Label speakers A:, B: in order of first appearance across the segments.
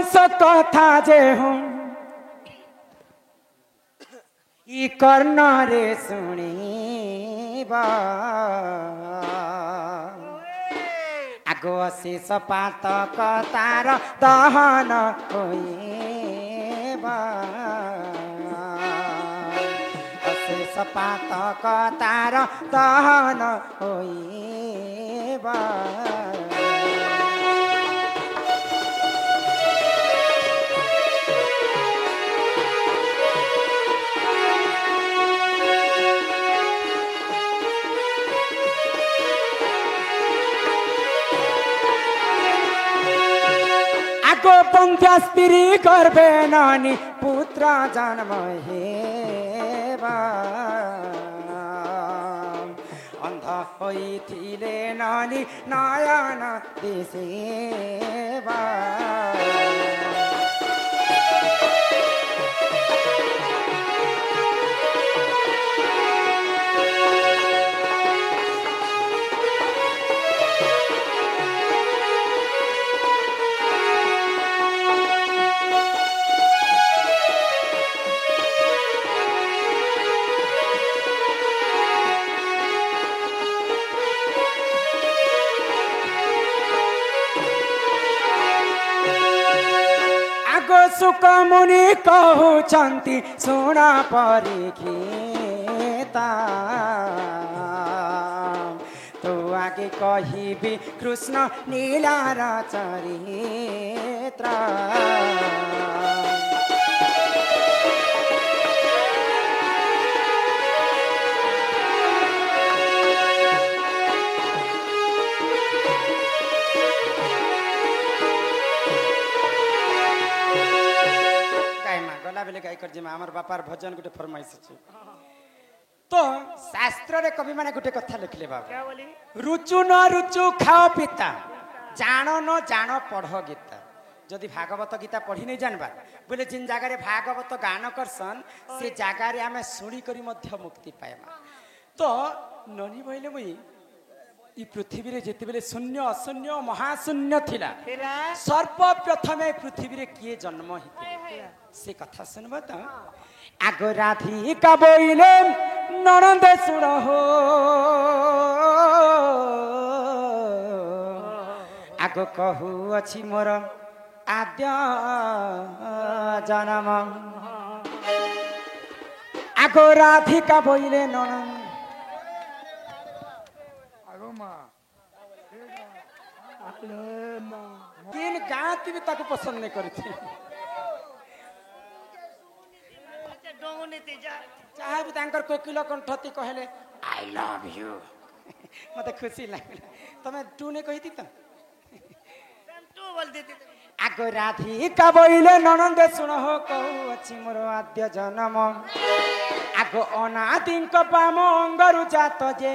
A: কথা যে হুম ই কর্ণরে শুনিবা আগ অশেষ পাতক তার দহন হইবা অশেষ পাতক তার দহন হইবা পন্থা স্ত্রী করবে নানি পুত্র জন্ম হেবা অন্ধ হইলে নানি নয়ন দিশেবা सुख मुनि कहउछन्ति सुन परीक्षिता तो आगे कहिबी कृष्ण नीलार चरित्र बेले गाय कर जिमा हमर बापार भजन गुटे फरमाइश अछि तो शास्त्र रे कवि माने गुटे कथा लिखले बाबा क्या बोली रुचु न रुचु खाओ पिता जानो न जानो पढ़ो गीता जदि भागवत गीता पढ़ी नहीं जानबा बोले जिन जगह रे भागवत गान करसन से जगह रे हमें सुनी करी मध्य मुक्ति पाएमा तो ननी बोले मुई ई पृथ्वी रे जेते बेले शून्य अशून्य महाशून्य थिला सर्प प्रथमे पृथ्वी रे किए जन्म हिते से कथा सुनब तो आग राधिका बोइले ननंद सुन हो आग कहू अछि मोर आद्य जन्म आग राधिका बोइले ननंद किन गाती भी ताको पसंद नहीं करती चाहे भी तांकर कोकिल कंठती कहले आई लव यू मते खुशी लागला तमे तू ने कहिती त तू बोल देती आगो राधिका बोइले ननंद सुन हो कहू अछि मोर आद्य जन्म आगो अनादिंक पाम अंगरु जात जे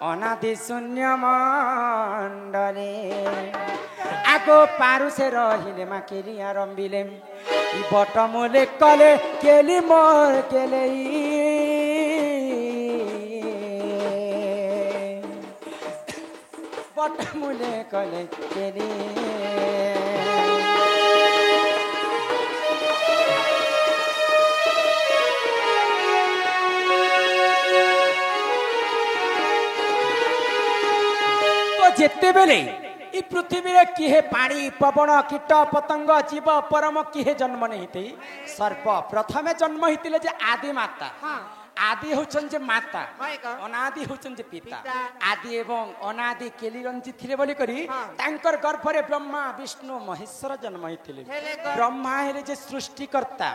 A: अनादि शून्य मंडले आगो पारु से रहिले मा केलिया रंबिले ई बटमुले कले केली मोर केले बटमुले कले केली जेते बेले ई पृथ्वी रे किहे पानी पवन कीट पतंग जीव परम किहे जन्म नहीं थी सर्प प्रथमे जन्म हितिले जे आदि माता आदि होचन जे माता अनादि होचन जे पिता आदि एवं अनादि केली रंजी थिले बोली करी तांकर गर्भ रे ब्रह्मा विष्णु महेश्वर जन्म हितिले ब्रह्मा हेले जे सृष्टिकर्ता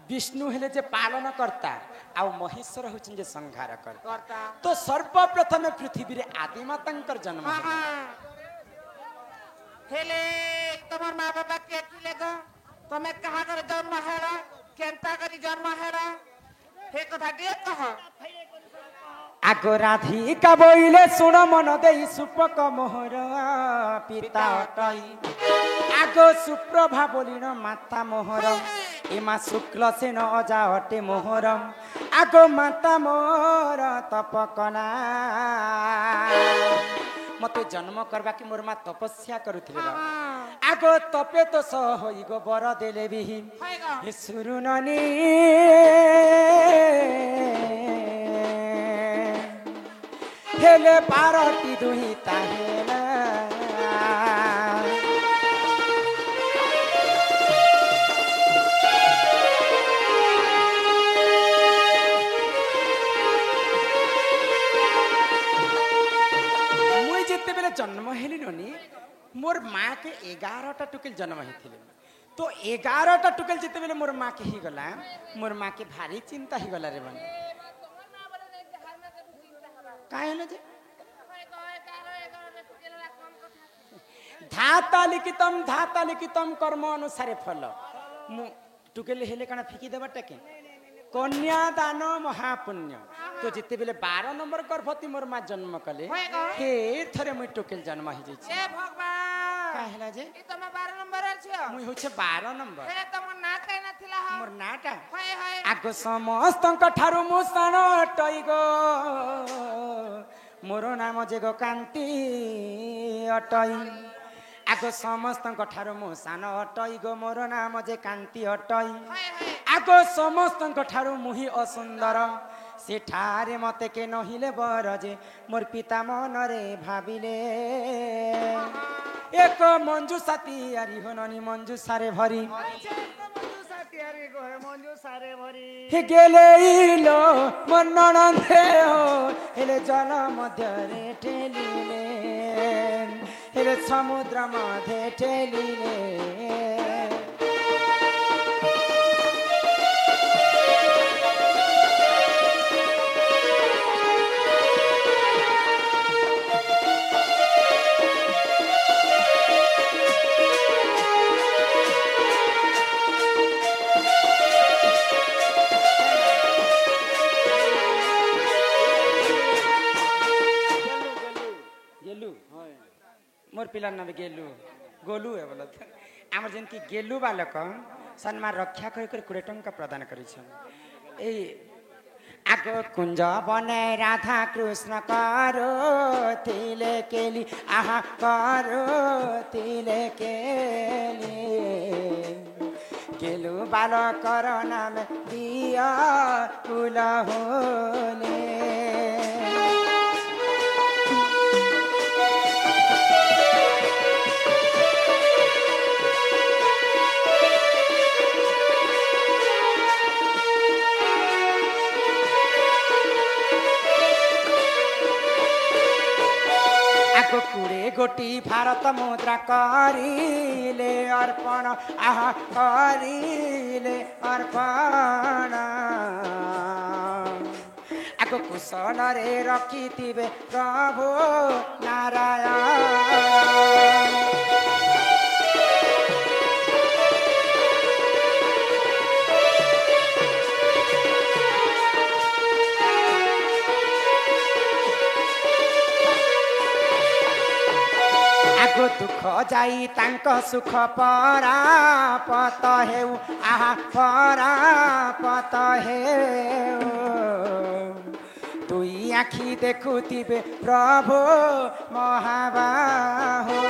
A: विष्णु हेले जे पालन करता आ महेश्वर होचन जे संहार करता तो सर्व प्रथम पृथ्वी रे आदि मातांकर जन्म
B: हेले तमर माँ बाबा के थिले ग तमे कहाँ कर जन्म हेरा केनता करी जन्म हेरा हे कथा दिए कह
A: आगो राधिका बोइले सुन मन देई सुपक मोहर पिता अटई आगो सुप्रभा बोलिन माता मोहर एमा शुक्ल सेन अजा हटे मोहर आगो माता मोर तपकला मते जन्म करबा कि मोर माँ तपस्या करुथिले बाबा आगो तपे तो सह होई गो बर देले बिही हे सुरुननी हेले बारटी दुही ताहेला मुई जिते बेले जन्म हेली ननी मोर माँ के 11टा टुकेल जन्म हेथिले तो 11टा टुकेल जिते बेले मोर माँ के ही गला मोर माँ के भारी चिंता ही गला रे बन काय हले जे धाता लिखितम कर्म अनुसारे फल मु टुकेल हेले कना फिकी देबा टके कन्यादान महापुण्य तो जिते बेले 12 नंबर गर्भवती मोर माँ जन्म कले हे थरे मुई टोकेल जन्म ही जाई
B: ए भगवान
A: काहेला जे
B: ई तमे 12 नंबर छ
A: मुई होछे 12 नंबर
B: हे तमर ना काई नथिला ह
A: मोर नाटा
B: हाय हाय
A: आगो समस्तंक ठारू मुसाण टई गो मोर नाम जे गो कांती अटई आगो समस्तंक ठारू मुसाण अटई गो मोर नाम जे कांती अटई
B: हाय हाय
A: आगो समस्तंक ठारू मुही असुंदर सेठारे मते के नहिले बर जे मोर पिता मनरे भाबिले एक मंजू साथी आरी होननी मंजू सारे भरी हे गेले इलो मन नंदे हो हेले जल मध्य रे ठेलिले हेले समुद्र मध्य ठेलिले मोर पिलार नाम गेलू गोलू है बोला आमर जेन की गेलू बालक सम्मान रक्षा कर 20 टंका प्रदान करिछन ए आगो कुंज बने राधा कृष्ण करो तिले केली आहा करो तिले केली गेलू बालक नाम दिया कुल होले कुड़े गोटी भारत मुद्रा करिले अर्पण आहा करिले अर्पण आगो कुशल रे रखिथिबे प्रभु नारायण आगो दुख जाई तांक सुख परापत हेउ आहा परापत हेउ दुई आखि देखुथिबे प्रभु महाबाहो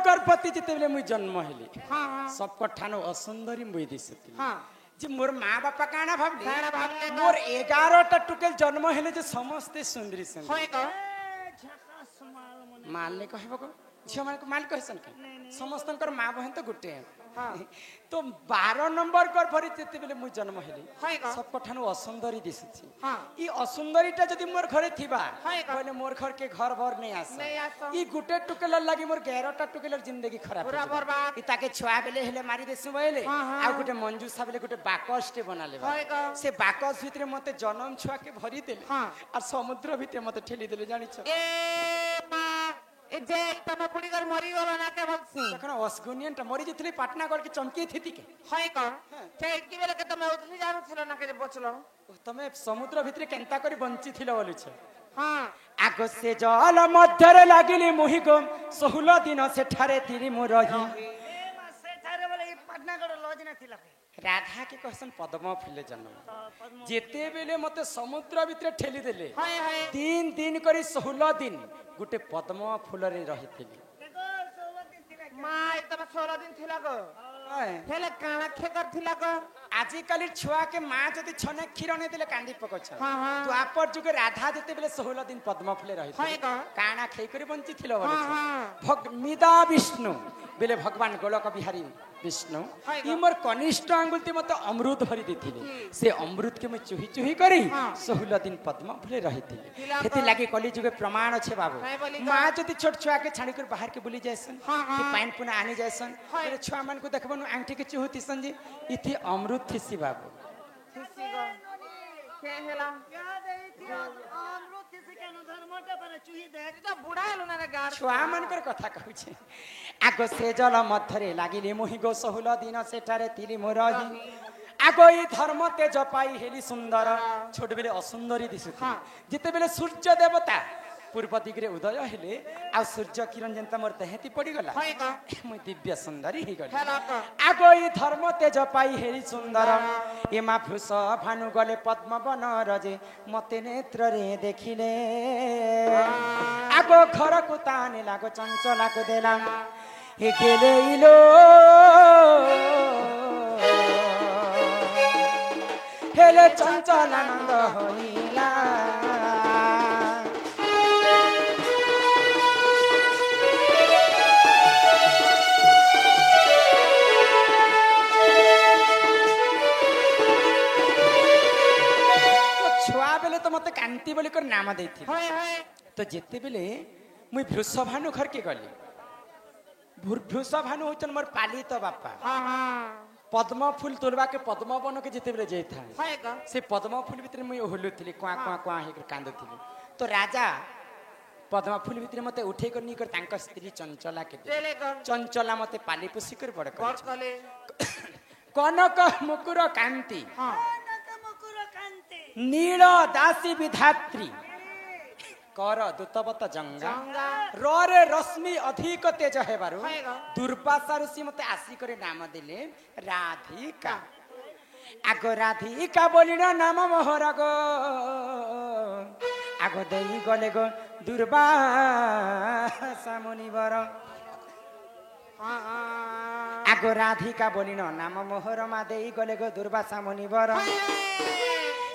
A: गर्भवती जिते मुई जन्म हेली सबको ठानो असुंदरी मुई दिसती जे मोर माँ बापा काना भाबले मोर 11टा टुकेल जन्म हेले जे समस्ते सुंदरी सुंदरी मालने कहबो को झियो माने को माल कहसन के समस्तंकर माँ बहन तो गुटे तो 12 नंबर गर्भरी जिते बेले मुई जन्म हेली सबको ठानो असुंदरी दिसुची ई असुंदरीटा जदी मोर घरे थिबा कहले मोर घर के घर भर नहीं आस ई गुटे टुकेलर लागि मोर 11टा टुकेलर जिंदगी खराब
B: पूरा बर्बाद
A: ई ताके छुआ बेले हेले मारी देसु बइले आ गुटे मंजू साबले गुटे बाकसटे बना लेबा से बाकस भितरे मते जन्म छुआ के भरी देले और समुद्र भितरे मते ठेली देले जानि छ
B: মা এ যে তম পুড়ি করে মরি গল না কে বলছি
A: তখন অসগুনিয়ানটা মরি যেতলি পাটনাগড় কি চমকি থিতি কে
B: হয় কর সে কি বেলে কে তুমি উঠলি জানুছিল না কে যে বচলো
A: তুমি সমুদ্র ভিতরে কেন্তা করে বঞ্চি থিল বলুছে
B: হ্যাঁ
A: আগ সে জল মধ্যরে লাগিলি মুহি গো 16 দিন সেঠারে তিরি মু রহি
C: সেଠାରେ বলে এই পাটনাগড় লজ না ଥିଲା
A: রাধা কে कहसन পদ্ম ফুলে জন্ম যেতে বেলে মতে সমুদ্র ভিতরে ঠেলি দেলে
B: হয় হয়
A: 3 দিন করি 16 দিন গুটে পদ্ম ফুলরে রহিଥିଲି
C: দেখো 16 দিন ଥିଲା
B: মা এ তবে 16 দিন থিলা গো
A: হ্যাঁ
B: হেলে কানা খেকর থিলা গো
A: আজিকালি ছুয়া কে মা যদি ছনে ক্ষীর নে দেলে কান্দি পকছ
B: হ্যাঁ হ্যাঁ
A: তো আপর যুগে রাধা যেতে বেলে 16 দিন পদ্ম ফুলে
B: হয়
A: রহিছিল
B: গো
A: কানা খেই করে বঞ্চি থিল
B: হ্যাঁ
A: বলেছে
B: হ্যাঁ
A: ভগমিদা বিষ্ণু বেলে ভগবান গোলক বিহারী বিষ্ণু
B: হয় গো।
A: ই মোর কনিষ্ঠ আঙ্গুলতে মতে অমৃত ভরি দিथिले से अमृत के मैं चुही चुही करी
B: हाँ।
A: 16 दिन पद्म फुले रहिथिले
B: हिला
A: हेति
B: तो-
A: लागे कली जुगे प्रमाण छे बाबू
B: नहीं बोली तो-
A: मां जति छोट छुआ के छाणी कर बाहर के बुली जायसन
B: हाँ, हाँ।
A: कि पाइन पुना आनी जायसन
B: हाँ।
A: तेरे छुआ मन को देखबनु आंठी के चुहती संजी इथि अमृत थिसी बाबू
B: थिसी गो কে হেলা
C: याद এইতি অমৃত থেকে কেন ধর্মটা মানে চুহি দেখ
B: তো বুড়া হেলো না রে গাড়
A: छुआ मन कर कथा कहूछे आगो से जल मध्यरे लागिले मोहि गो 16 दिन सेठारे तिली मोरही आगो ई धर्म तेज पाई हेली सुंदर छोट बेले असुंदरी दिसुथि
B: हाँ।
A: जिते बेले सूर्य देवता पूर्व दिगरे उदय हेले आ सूर्य किरण जेंता मोर देहती पड़ी गला
B: হয় গো
A: मुई दिव्य सुंदरी ही गली
B: হেলা গো
A: आगो ई धर्म तेज पाई हेली सुंदर एमा फुस भानु गले पद्म बन रजे मते नेत्र रे देखिले आगो घर को ताने लागो चंचला को देला हे गेले इलो हेले चंचल आनंद होइला छुआ बेले तो मते कांति बोली कर नाम देथि
B: হয় হয়
A: तो जेते बेले मुई वृषभानु घर के गली वृषभानु होचन मोर पाली तो बापा
B: হ্যাঁ হ্যাঁ
A: पद्म फूल तोड़वा के पद्म बन के जेते बेले जाइथा
B: হয় গো
A: से पद्म फूल भीतर मुई होलुथिली क्वा क्वा क्वा हे कांदुथिली तो राजा पद्म फूल भीतर मते उठे कर नी कर तांक स्त्री चंचला के दे
B: তেলে গো
A: चंचला मते पाली पुसी कर बड़
B: বড়
A: कर
B: কলে
A: कनक मुकुर कांति
B: হ্যাঁ
C: নক মুকুর কান্তে
A: नील दासी विधात्री कर दूतवत जंगा
B: জঙ্গা
A: रे रश्मि अधिक तेज हेबारु
B: হয় গো
A: दुर्वासा ऋषि मते आसी करे नाम दिले राधिका आगो राधिका बोलिन नाम मोहर गो आगो देई गले गो दुर्वासा मुनिवर
B: হ্যাঁ হ্যাঁ
A: आगो राधिका बोलिन नाम मोहर मा देई गले गो दुर्वासा मुनिवर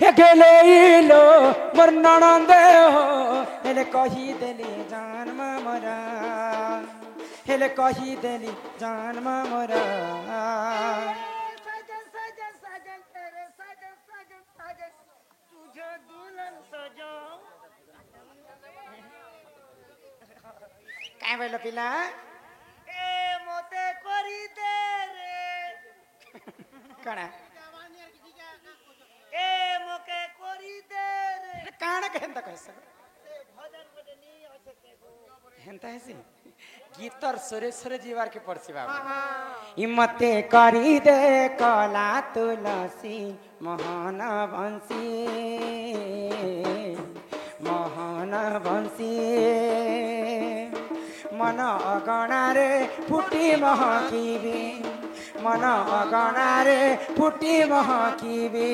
A: हे गेले इलो मोर ननंदे हो हेले कही देली जन्म मोरा हेले कही देली जन्म मोरा
C: सजन सजन सजन तेरे सजन सजन सजन तुझे दुल्हन सजो
A: काय बोल पिला
C: ए मोते करी दे रे
A: कणा
C: ए मोके करी दे रे
A: काण केंता कहस
C: भजन बटे नी আছে কে গো
A: हेंता हेसी गीतर सुरेश्वर जीवार के पड़सी बाबा
B: হ্যাঁ
A: हिम्मते करी दे कला तुलसी मोहन बंसी मोहन बंसी मन अगणा रे फुटी महकिबी मन अगणा रे फुटी महकिबी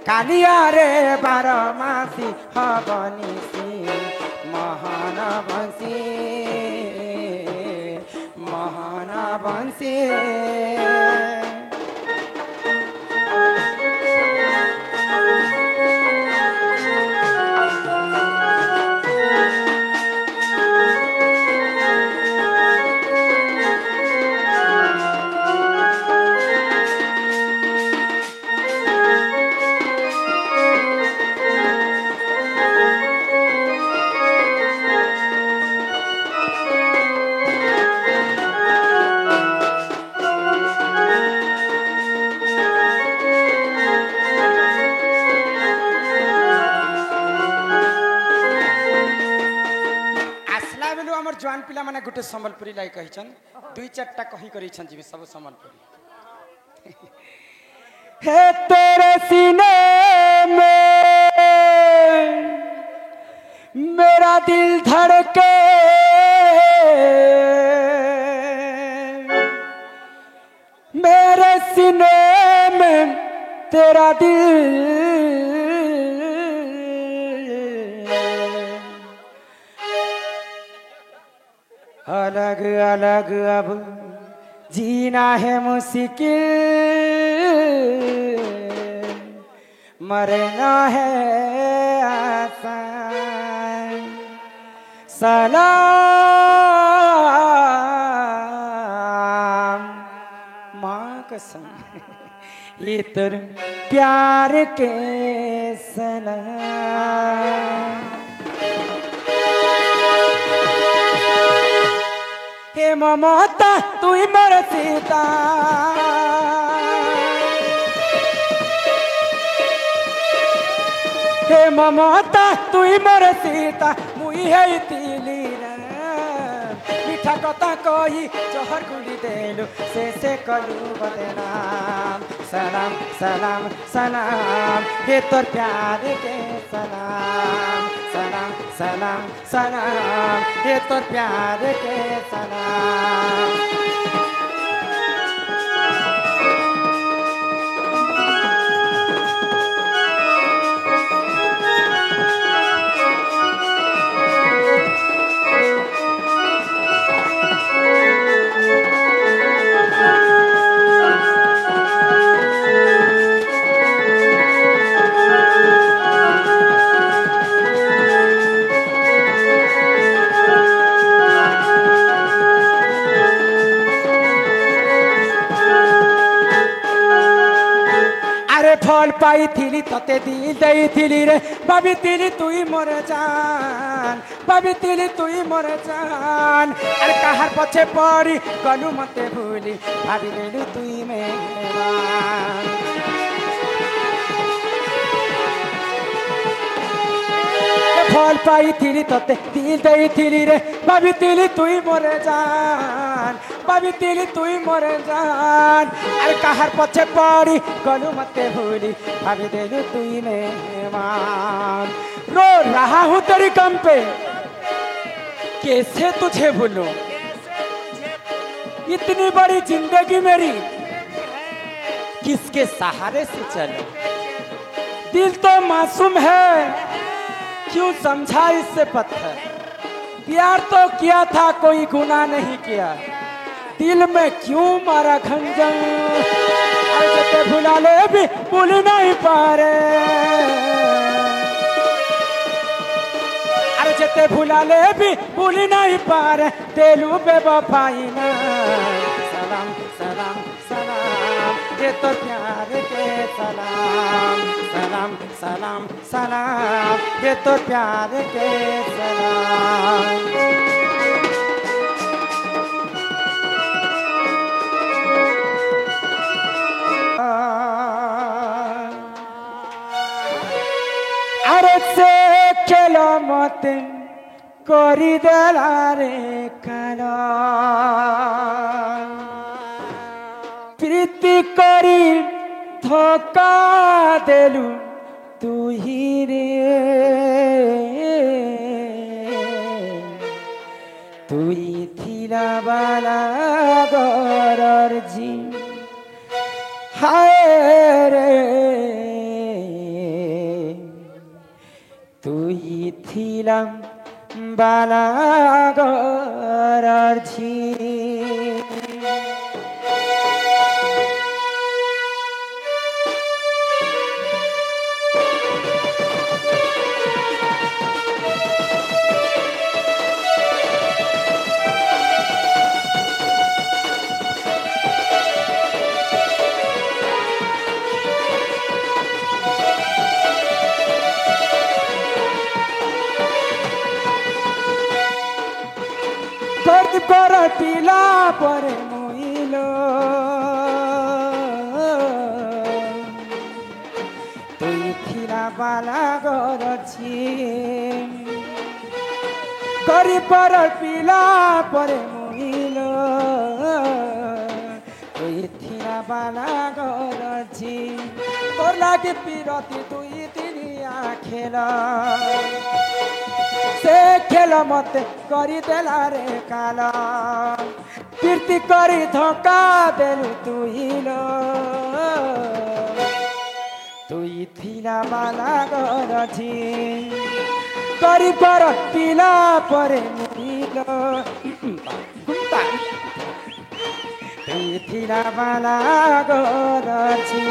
A: कालिया रे बारमासी हबनिसी मोहन बंसी मोहन बंसी गुटे संबलपुरी लाई कहिछन दुई चारटा कही करिछन जी सब संबलपुरी है तेरे सीने में मेरा दिल धड़के मेरे सीने में तेरा दिल अलग अलग अब जीना है मुश्किल मरना है आसान सलाम माँ कसम ये तेरे प्यार के सलाम हे ममता तू ही मेरा सीता हे ममता तू ही मेरा सीता मुई है तिली मीठा कथा कही जहर गुली देलु से कलु बदनाम सलाम सलाम सलाम हे तोर प्यार के सलाम सलाम सलाम सलाम हे तोर प्यार के सलाम फल पाई थी तते दिल दई थी रे भाभी तिली तुई मोर जान भाभी तिली तुई मोर जान अरे कहार पछे पड़ी गलु मते भूली भाभी लेलु तुई मेहमान फल पाई थी तते दिल दई थी रे भाभी तिली तुई मोर जान भाभी तिली तुई मोर जान अरे कहार पछे पड़ी गलु मते भूली भाभी देलु तुई मेहमान रो रहा हूँ तेरी गम पे कैसे तुझे भूलूं इतनी बड़ी जिंदगी मेरी किसके सहारे से चलो दिल तो मासूम है क्यों समझा इससे पत्थर प्यार तो किया था कोई गुनाह नहीं किया दिल में क्यों मारा खंजर अरे भुला ले भी भूल नहीं पा रहे अरे जते भुला ले भी भूल नहीं पा रहे तेलू बेवफाई ना सलाम सलाम सलाम ये तो प्यार के सलाम सलाम सलाम सलाम ये तो प्यार के सलाम अरे से खेलो मत करी देला रे काला प्रीति करी धोखा देलु तू ही रे तू ही थिला बाला गरर जी हाय रे तुई थिलाम बाला गरर छी दर्द कर पीला पर पिला पर मुइल तुई थिरा बाला गरछि तोर लागे पिरती दुई तिनिया खेल से खेल मते करी देला रे काल कीर्ति करी धोका देलु तुई थिरा बाला गरछि करी पर पिला परे मुइल तुई थिरा बाला गरछि